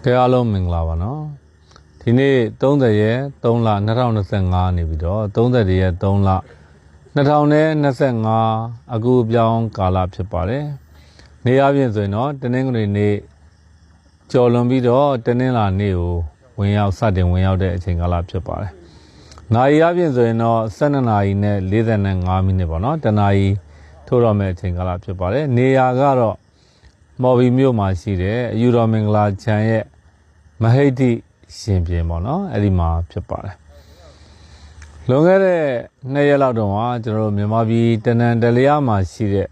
ကဲအားလုံးမင်္ဂလာပါနော်ဒီနေ့30ရက်3လ2025နေပြီးတော့30ရက်3လ2025အခုပြောင်းကာလဖြစ်ပါတယ်နေရာပြင်ဆိုရင်တော့တနင်္ဂနွေနေ့ကျော်လွန်ပြီးတော့တနင်္လာနေ့ကိုစတင်ဝင်ရောက်တဲ့အချိန်ကာလဖြစ်ပါတယ်နိုင်ရပြင်ဆိုရင်တော့12နာရီနဲ့45မိနစ်ပေါ့နော်တနာရီထိုးတော့မယ့်အချိန်ကာလဖြစ်ပါတယ်နေရာကတော့မော်ဘီမြို့မှာရှိတဲ့အယူတော်မင်္ဂလာချမ်းရဲ့မဟိတ်တိရှင်ပြင်ပေါ့နော်အဲ့ဒီမှာဖြစ်ပါတယ်လွန်ခဲ့တဲ့2ရက်လောက်တုန်းကကျွန်တော်တို့မြန်မာပြည်တနန်တလျားမှာရှိတဲ့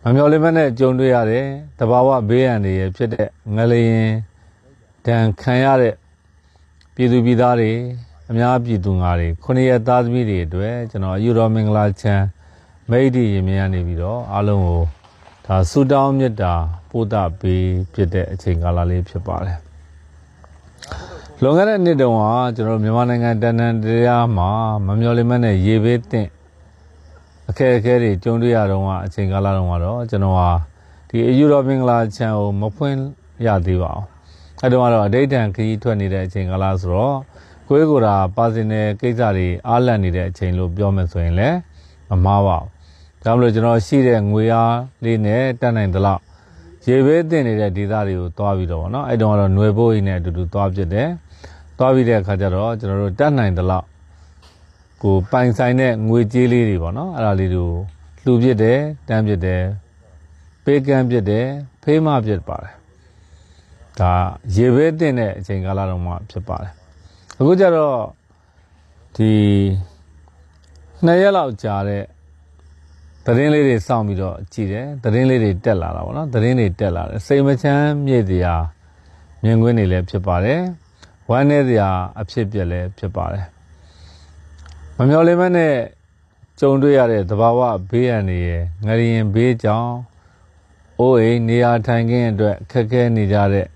မမျော်လင့်မဲ့နဲ့ကြုံတွေ့ရတဲ့တဘာဝဘေးရန်တွေဖြစ်တဲ့ငလျင်တန်ခံရတဲ့ပြည်သူပြည်သားတွေအများပြည်သူငါတွေ9ရက်သားသမီးတွေအတွက်ကျွန်တော်အယူတော်မင်္ဂလာချမ်းမဟိတ်တိရင်မြင်ရနေပြီးတော့အားလုံးကိုဒါဆူတောင်းမြတ်တာပို့တာပေးဖြစ်တဲ့အချိန်ကာလလေးဖြစ်ပါတယ်လွန်ခဲ့တဲ့နှစ်တုန်းကကျွန်တော်မြန်မာနိုင်ငံတန်တန်တရားမှာမမျော်လင့်မနဲ့ရေဘေးတင့်အခက်အခဲတွေကြုံတွေ့ရတော့အချိန်ကာလတုန်းကတော့ကျွန်တော်ဟာဒီအယူတော်မင်္ဂလာချမ်းကိုမဖွင့်ရသေးပါဘူးအဲတုန်းကတော့အဋိဌံခရီးထွက်နေတဲ့အချိန်ကာလဆိုတော့ကိုယ်ကိုယ်တာပါစင်တဲ့ကိစ္စတွေအားလန့်နေတဲ့အချိန်လို့ပြောမယ်ဆိုရင်လည်းမမှားပါဘူးဒါမှမဟုတ်ကျွန်တော်ရှိတဲ့ငွေအားလေးနဲ့တက်နိုင်သလောက်ရေဘေးတင်နေတဲ့ဒေသတွေကိုသွားပြီးတော့ဗောနော်အဲ့တုန်းကတော့ຫນွေဘိုးကြီးနဲ့အတူတူသွားဖြစ်တယ်သွားပြီးတဲ့အခါကျတော့ကျွန်တော်တို့တက်နိုင်သလောက်ကိုပိုင်ဆိုင်တဲ့ငွေကြေးလေးတွေဗောနော်အဲ့ဒါလေးတွေကိုလှူဖြစ်တယ်တန်းဖြစ်တယ်ပေးကမ်းဖြစ်တယ်ဖေးမဖြစ်ပါတယ်ဒါရေဘေးတင်တဲ့အချိန်ကာလတော့မှဖြစ်ပါတယ်အခုကျတော့ဒီ2ရက်လောက်ကြာတဲ့သတင်းလေးတွေစောင့်ပြီးတော့ကြည့်တယ်သတင်းလေးတွေတက်လာတာပေါ့နော်သတင်းတွေတက်လာတယ်စိတ်မချမ်းမြေ့စရာမြင်ကွင်းတွေလည်းဖြစ်ပါတယ်ဝမ်းနည်းစရာအဖြစ်ပြက်လည်းဖြစ်ပါတယ်မမျော်လင့်မနဲ့ကြုံတွေ့ရတဲ့သဘာဝဘေးရန်တွေရဲ့ငလျင်ဘေးကြောင့်အိုးအိမ်နေရာထိုင်ခင်းအတွက်ခက်ခဲနေကြတဲ့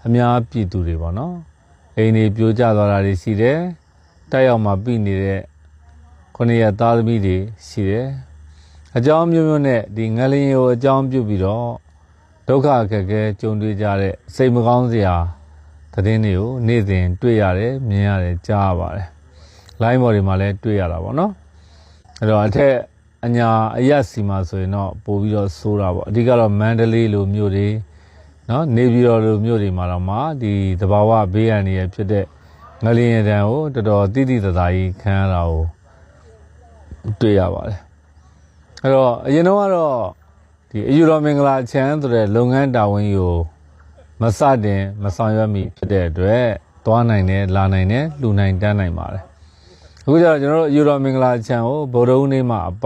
အများပြည်သူတွေပေါ့နော်အိမ်တွေပြိုကျသွားတာတွေရှိတယ်တက်ရောက်မှပြီးနေတဲ့9ရက်သားသမီးတွေရှိတယ်အကြောင်းမျိုးမျိုးနဲ့ဒီငလျင်ကိုအကြောင်းပြုပြီးတော့ဒုက္ခအခက်အခဲကြုံတွေ့ကြတဲ့စိတ်မကောင်းစရာသတင်းတွေကိုနေ့စဉ်တွေ့ရတယ်မြင်ရတယ်ကြားရပါတယ်လိုင်းပေါ်တွေမှာလည်းတွေ့ရတာပေါ့နော်အဲ့တော့အထက်အညာအရက်စီမှာဆိုရင်တော့ပို့ပြီးတော့ဆိုးတာပေါ့အဓိကတော့မန္တလေးလိုမြို့တွေနော်နေပြည်တော်လိုမြို့တွေမှာတော့မှဒီသဘာဝဘေးရန်တွေဖြစ်တဲ့ငလျင်ရံကိုတော်တော်တိတိတသာကြီးခံရတာကိုတွေ့ရပါတယ်အဲ့တော့အရင်တော့ကတော့ဒီအယူတော်မင်္ဂလာချမ်းဆိုတဲ့လုပ်ငန်းတာဝန်ကိုမစတင်မဆောင်ရွက်မိဖြစ်တဲ့အတွက်သွားနိုင်တယ်လာနိုင်တယ်လှူနိုင်တန်းနိုင်ပါတယ်အခုကျတော့ကျွန်တော်တို့အယူတော်မင်္ဂလာချမ်းကိုဗုဒ္ဓဦးနေ့မှာအပ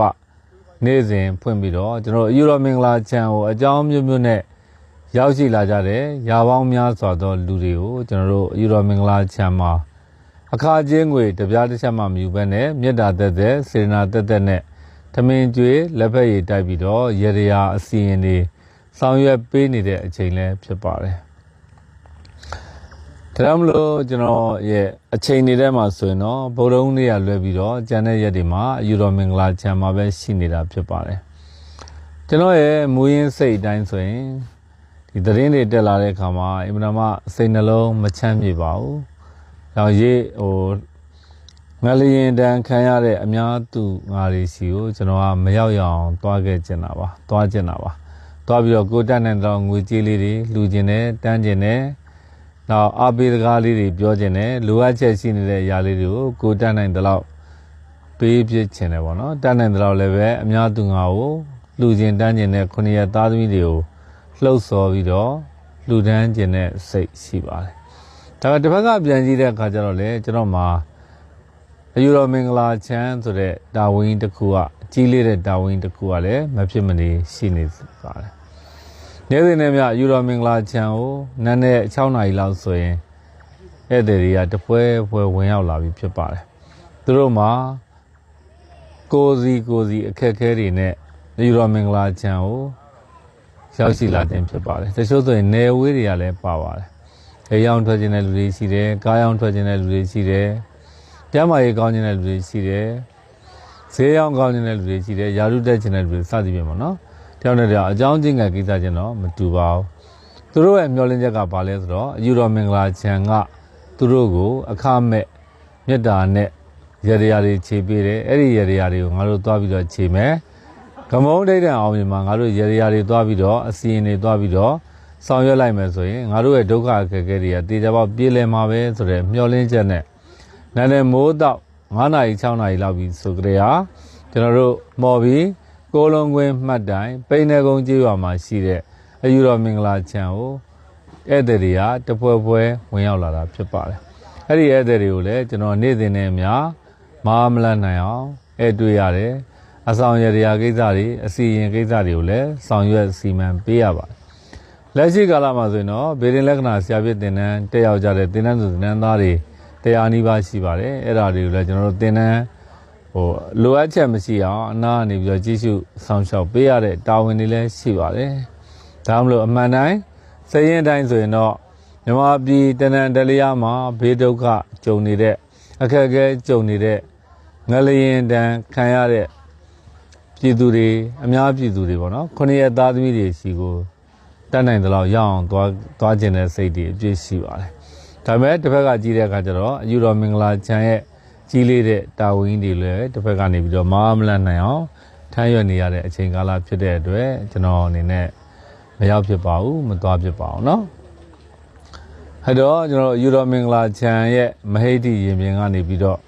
နေ့စဉ်ဖွင့်ပြီးတော့ကျွန်တော်တို့အယူတော်မင်္ဂလာချမ်းကိုအကြောင်းမျိုးမျိုးနဲ့ရောက်ရှိလာကြတဲ့ရာပေါင်းများစွာသောလူတွေကိုကျွန်တော်တို့အယူတော်မင်္ဂလာချမ်းမှာအခါချင်းငွေတပြားတစ်ချက်မှမယူဘဲနဲ့မေတ္တာသက်သက်စေတနာသက်သက်နဲ့ထမင်းကျွေးလက်ဖက်ရည်တိုက်ပြီးတော့ရေရရာအစီရင်တွေဆောင်ရွက်ပေးနေတဲ့အချိန်လည်းဖြစ်ပါတယ်ဒါကြောင့်မလို့ကျွန်တော်ရဲ့အချိန်တွေထဲမှာဆိုရင်တော့ဗုဒ္ဓဦးနေ့ကလွဲပြီးတော့ကျန်တဲ့ရက်တွေမှာအယူတော်မင်္ဂလာချမ်းမှာပဲရှိနေတာဖြစ်ပါတယ်ကျွန်တော်ရဲ့မူရင်းစိတ်အတိုင်းဆိုရင်ဒီသတင်းတွေတက်လာတဲ့အခါမှာအင်မတန်မှစိတ်နှလုံးမချမ်းမြေပါဘူး။ဒါရေးငလျင်တန်ခံရတဲ့အများသူငါတွေစီကိုကျွန်တော်ကမရောက်ရအောင်သွားခဲ့ကျင်တာပါ။သွားကျင်တာပါ။သွားပြီးတော့ကိုတက်နိုင်တော့ငွေကြေးလေးတွေလှူကျင်တယ်တန်းကျင်တယ်။နောက်အပေးစကားလေးတွေပြောကျင်တယ်လိုအပ်ချက်ရှိနေတဲ့အရာလေးတွေကိုကိုတက်နိုင်တော့ပေးပြချင်တယ်ပေါ့နော်။တက်နိုင်တော့လည်းပဲအများသူငါကိုလှူကျင်တန်းကျင်တဲ့9ရက်သားသမီးတွေကိုလှုပ်ဆော်ပြီးတော့လှူဒန်းကျင်တဲ့စိတ်ရှိပါတယ်။ဒါပေမဲ့တစ်ဖက်ကပြန်ကြည့်တဲ့အခါကျတော့လေကျွန်တော်မှာအယူတော်မင်္ဂလာချမ်းဆိုတဲ့တာဝန်တစ်ခုကအကြီးလေးတဲ့တာဝန်တစ်ခုကလည်းမဖြစ်မနေရှိနေပါတယ်။နေ့စဉ်နဲ့မြအယူတော်မင်္ဂလာချမ်းကိုနန်းနဲ့6နာရီလောက်ဆိုရင်ဧည့်သည်တွေကတပွဲဝင်ရောက်လာပြီးဖြစ်ပါတယ်။သူတို့မှာကိုစီအခက်အခဲတွေနဲ့အယူတော်မင်္ဂလာချမ်းကိုရောက်ရှိလာတဲ့ဖြစ်ပါတယ်။တချို့ဆိုရင်နယ်ဝေးတွေကလည်းပါပါတယ်။ရေရောင်းထွက်ခြင်းတဲ့လူတွေရှိတယ်။ကားရောင်းထွက်ခြင်းတဲ့လူတွေရှိတယ်။ကျမ်းမာရေးကောင်းခြင်းတဲ့လူတွေရှိတယ်။ဈေးရောင်းကောင်းခြင်းတဲ့လူတွေရှိတယ်။ယာရုတက်ခြင်းတဲ့လူတွေစသည်ဖြင့်ပေါ့နော်။တယောက်နဲ့တယောက်အကြောင်းချင်းကကိစ္စချင်းတော့မတူပါဘူး။ သူတို့ရဲ့မျှော်လင့်ချက်ကဘာလဲဆိုတော့အယူတော်မင်္ဂလာချံကသူတို့ကိုအခမဲ့မေတ္တာနဲ့ရတရားတွေခြေပေးတယ်အဲ့ဒီရတရားတွေကိုငါတို့သွားပြီးတော့ခြေမယ်ကမုံဒိဋ္ဌံအောင်မြင်မှာငါတို့ရတရားတွေသွားပြီးတော့အစီရင်တွေသွားပြီးတော့ဆောင်ရွက်လိုက်မယ်ဆိုရင်ငါတို့ရဲ့ဒုက္ခအခက်အခဲတွေကတေချာပေါက်ပြေလည်မှာပဲဆိုတဲ့မျှော်လင့်ချက်နဲ့နာနေမိုးတော့9နာရီ6နာရီလောက်ပြီးဆိုကြတဲ့ဟာကျွန်တော်တို့မော်ပြီးကိုလုံးကွင်းမှတ်တိုင်ပိန်းနေကုန်းကျေးရွာမှာရှိတဲ့အယူတော်မင်္ဂလာချံကိုဧည့်သည်တွေကတပွဲပွဲဝင်ရောက်လာတာဖြစ်ပါတယ်အဲ့ဒီဧည့်သည်တွေကိုလည်းကျွန်တော်နေ့စဉ်နဲ့အများမမလတ်နိုင်အောင်ဧည့်တွေ့ရတယ်အဆောင်ရတရားကိစ္စတွေအစီရင်ကိစ္စတွေကိုလည်းဆောင်ရွက်စီမံပေးရပါတယ်လက်ရှိကာလမှာဆိုရင်တော့ဗေဒင်လက္ခဏာဆရာပြတင်တန်းတက်ရောက်ကြတဲ့တင်တန်းသူတင်တန်းသားတွေတရားနီးပါးရှိပါတယ်အဲ့ဒါတွေကိုလည်းကျွန်တော်တို့တင်တန်းလိုအပ်ချက်မရှိအောင်အနာကနေပြီးတော့ကြည့်ရှုဆောင်ရှောက်ပေးရတဲ့တာဝန်တွေလည်းရှိပါတယ်ဒါမှမဟုတ်အမှန်တိုင်းစရင်တိုင်းဆိုရင်တော့မြန်မာပြည်တနန်တလျာမှာဘေးဒုက္ခကြုံနေတဲ့အခက်အခဲကြုံနေတဲ့ငလျင်တန်ခံရတဲ့ပြည်သူတွေအများပြည်သူတွေပေါ့နော်ခုနှစ်ရက်သားသမီးတွေရှိကိုတတ်နိုင်သလောက်ရအောင်သွားခြင်းတဲ့စိတ်တွေအပြည့်ရှိပါတယ်ဒါပေမဲ့တစ်ဖက်ကကြည့်တဲ့အခါကျတော့အယူတော်မင်္ဂလာချံရဲ့ကြီးလေးတဲ့တာဝန်တွေလည်းတစ်ဖက်ကနေပြီးတော့မမလတ်နိုင်အောင်ထမ်းရွက်နေရတဲ့အချိန်ကာလဖြစ်တဲ့အတွက်ကျွန်တော်အနေနဲ့မရောက်ဖြစ်ပါဘူးမသွားဖြစ်ပါဘူးเนาะအဲ့တော့ကျွန်တော်ယူတော်မင်္ဂလာချံရဲ့မဟိတိရင်ပြင်ကနေပြီးတော့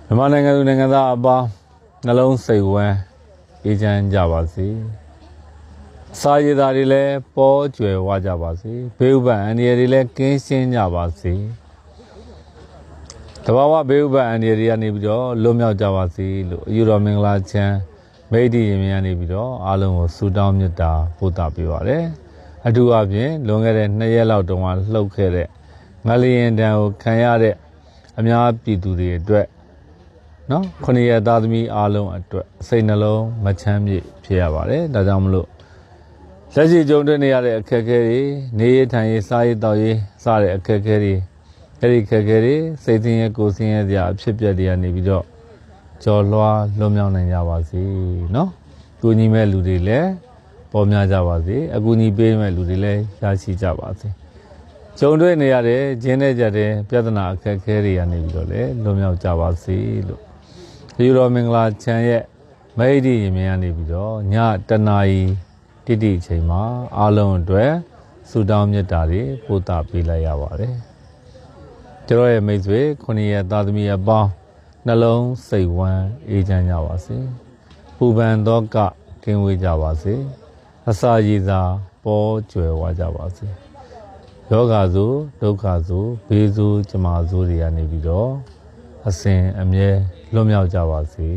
မြန်မာနိုင်ငံသူနိုင်ငံသားအပေါင်းနှလုံးစိတ်ဝမ်းအေးချမ်းကြပါစေစာရည်သားတွေလည်းပေါ်ကျွယ်ဝကြပါစေဘေးဥပ္ပအန္တရာယ်တွေလည်းကင်းရှင်းကြပါစေတဘာဝဘေးဥပ္ပအန္တရာယ်တွေကနေပြီးတော့လွတ်မြောက်ကြပါစေလို့အယူတော်မင်္ဂလာချံမိတ်တိရင်မြန်နေပြီးတော့အားလုံးကိုဆုတောင်းမေတ္တာပို့သပေးပါရစေအထူးအဖြင့်လွန်ခဲ့တဲ့2ရက်လောက်တုန်းကလှုပ်ခဲ့တဲ့ငလျင်တန်ကိုခံရတဲ့အများပြည်သူတွေအတွက်နော်9ရက်သားသမီးအားလုံးအတွက်စိတ်နှလုံးမချမ်းမြေ့ဖြစ်ရပါတယ်ဒါကြောင့်မလို့လက်ရှိကြုံတွေ့နေရတဲ့အခက်အခဲတွေနေရထိုင်ရေးစားရေးတောက်ရေးစတဲ့အခက်အခဲတွေအဲ့ဒီအခက်အခဲတွေစိတ်ဆင်းရဲကိုယ်ဆင်းရဲစရာအဖြစ်ပြက်တွေကနေပြီးတော့ကြော်လွှားလွတ်မြောက်နိုင်ကြပါစေနော်ကူညီမဲ့လူတွေလည်းပေါ်များကြပါစေအကူအညီပေးမဲ့လူတွေလည်းရရှိကြပါစေကြုံတွေ့နေရတဲ့ဂျင်းနဲ့ကြတဲ့ပြဿနာအခက်အခဲတွေကနေပြီးတော့လည်းလွတ်မြောက်ကြပါစေလို့ဒီတော်မင်္ဂလာချမ်းရဲ့မိတ်ဒီရင်မြန်ကနေပြီးတော့ညတနာရီတိတိအချိန်မှာအားလုံးအတွက်ဆုတောင်းမေတ္တာတွေပို့သပေးလိုက်ရပါတယ်ကျွန်တော်ရဲ့မိတ်ဆွေ9ရက်သားသမီးအပေါင်းနှလုံးစိတ်ဝမ်းအေးချမ်းကြပါစေပူပန်သောကကင်းဝေးကြပါစေအစာရည်စာပေါ်ကျွယ်ဝကြပါစေယောဂဆိုဒုက္ခဆိုဘေးဆိုကြမာဆိုတွေကနေပြီးတော့အစဉ်အမြဲလွတ်မြောက်ကြပါစေ